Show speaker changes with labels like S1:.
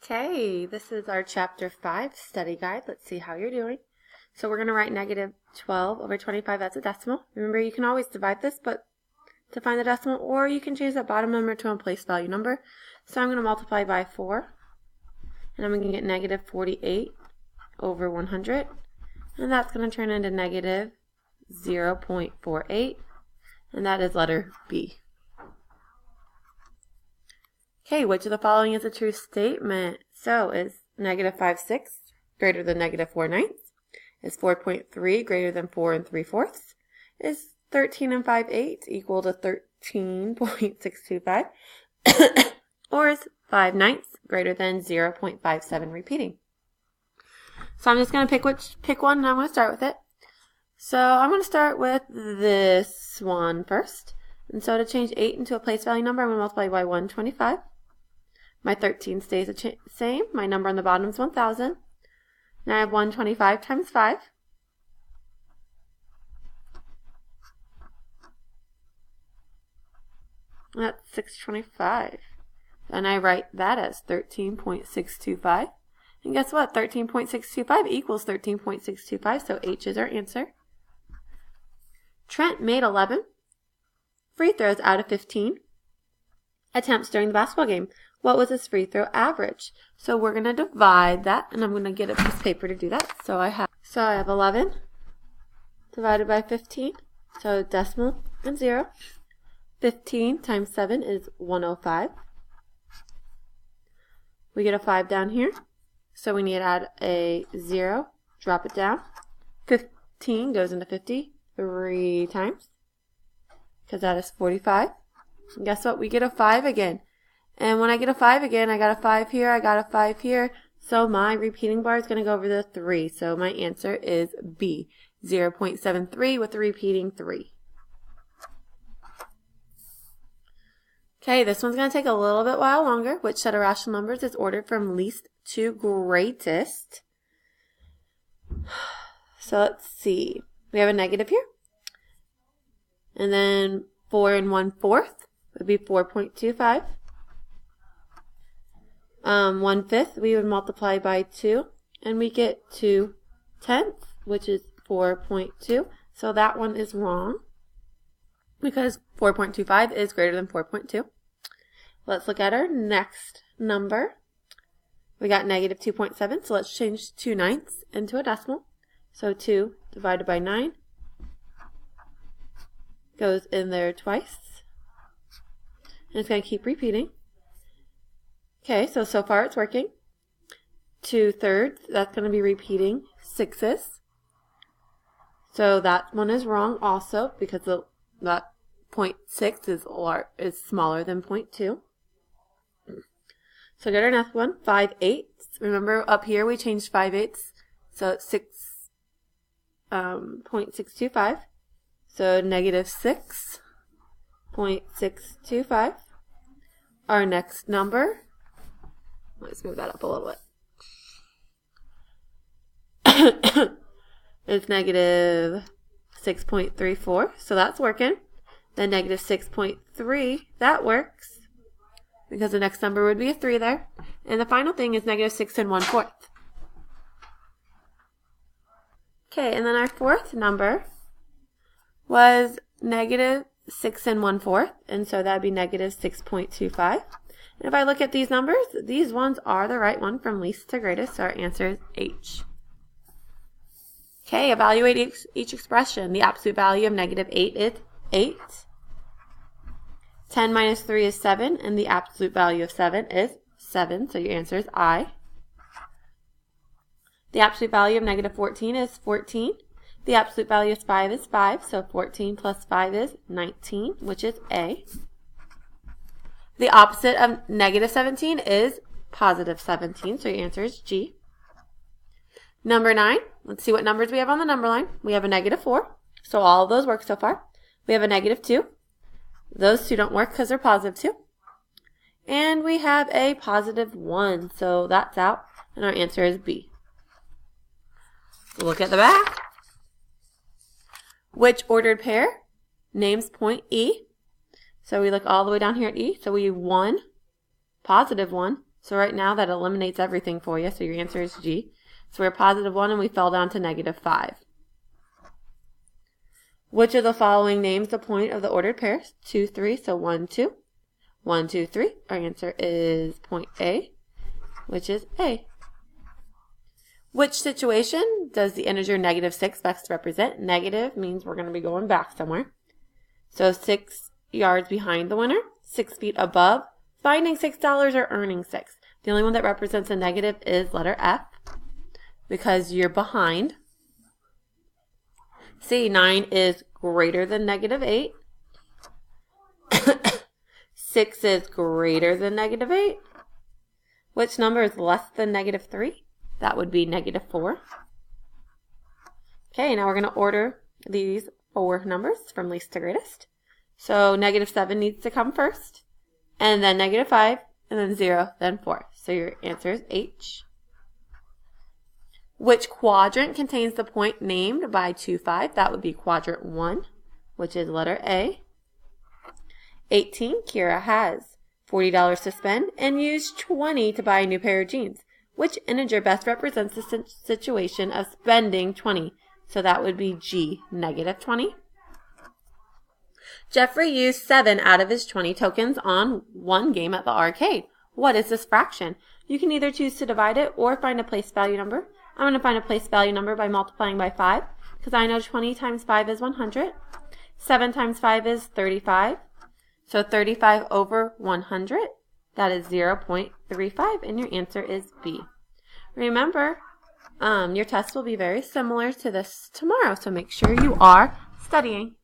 S1: Okay, this is our Chapter 5 study guide. Let's see how you're doing. So we're going to write negative 12 over 25 as a decimal. Remember, you can always divide this to find the decimal, or you can change that bottom number to a place value number. So I'm going to multiply by 4, and I'm going to get negative 48 over 100, and that's going to turn into negative 0.48, and that is letter B. Okay, which of the following is a true statement? So is negative 5/6 greater than negative 4/9? Is 4.3 greater than 4 3/4? Is 13 5/8 equal to 13.625? Or is 5/9 greater than 0.57 repeating? So I'm just going to pick one, and I'm going to start with it. So I'm going to start with this one first. And so to change 8 into a place value number, I'm going to multiply by 125. My 13 stays the same. My number on the bottom is 1,000. Now I have 125 times 5. That's 625. And I write that as 13.625. And guess what? 13.625 equals 13.625, so H is our answer. Trent made 11 free throws out of 15 attempts during the basketball game. What was his free throw average? So we're going to divide that, and I'm going to get a piece of paper to do that. So I have 11 divided by 15, so decimal and 0. 15 times 7 is 105. We get a 5 down here, so we need to add a 0, drop it down. 15 goes into 50 3 times, because that is 45. And guess what? We get a 5 again. And when I get a 5 again, I got a 5 here, I got a 5 here. So my repeating bar is going to go over the 3. So my answer is B, 0.73 with the repeating 3. Okay, this one's going to take a little bit while longer. Which set of rational numbers is ordered from least to greatest? So let's see. We have a negative here. And then 4 1/4 would be 4.25. 1/5 we would multiply by 2, and we get 2/10, which is 4.2. So that one is wrong, because 4.25 is greater than 4.2. Let's look at our next number. We got negative 2.7, so let's change 2/9 into a decimal. So 2 divided by 9 goes in there twice, and it's going to keep repeating. Okay, so far it's working. 2/3, that's going to be repeating 6's. So that one is wrong also, because that 0.6 is smaller than 0.2. So get our next one, 5/8. Remember up here we changed 5/8, so it's 6.625. So negative 6.625. Our next number, let's move that up a little bit. It's negative 6.34, so that's working. Then negative 6.3, that works, because the next number would be a 3 there. And the final thing is negative 6 1/4. Okay, and then our fourth number was negative 6 1/4, and so that would be negative 6.25. And if I look at these numbers, these ones are the right one from least to greatest, so our answer is H. Okay, evaluate each expression. The absolute value of negative 8 is 8. 10 minus 3 is 7, and the absolute value of 7 is 7, so your answer is I. The absolute value of negative 14 is 14. The absolute value of 5 is 5, so 14 plus 5 is 19, which is A. The opposite of negative 17 is positive 17, so your answer is G. Number 9, let's see what numbers we have on the number line. We have a negative 4, so all of those work so far. We have a negative 2. Those two don't work because they're positive 2. And we have a positive 1, so that's out, and our answer is B. Look at the back. Which ordered pair names point E? So we look all the way down here at E. So we 1, positive 1, So right now that eliminates everything for you, so your answer is G. So we're positive 1 and we fell down to negative 5. Which of the following names the point of the ordered pairs? 2, 3, so 1, 2. 1, 2, 3. Our answer is point A, which is A. Which situation does the integer negative 6 best represent? Negative means we're going to be going back somewhere. So 6 yards behind the winner, 6 feet above, finding $6 or earning 6. The only one that represents a negative is letter F because you're behind. C, 9 is greater than negative 8. 6 is greater than negative 8. Which number is less than negative 3? That would be negative 4. Okay, now we're going to order these 4 numbers from least to greatest. So negative 7 needs to come first, and then negative 5, and then 0, then 4. So your answer is H. Which quadrant contains the point named by 2, 5? That would be quadrant 1, which is letter A. 18, Kira has $40 to spend and used 20 to buy a new pair of jeans. Which integer best represents the situation of spending 20? So that would be G, negative 20. Jeffrey used 7 out of his 20 tokens on one game at the arcade. What is this fraction? You can either choose to divide it or find a place value number. I'm going to find a place value number by multiplying by 5 because I know 20 times 5 is 100. 7 times 5 is 35. So 35 over 100. That is 0.35, and your answer is B. Remember, your test will be very similar to this tomorrow, so make sure you are studying.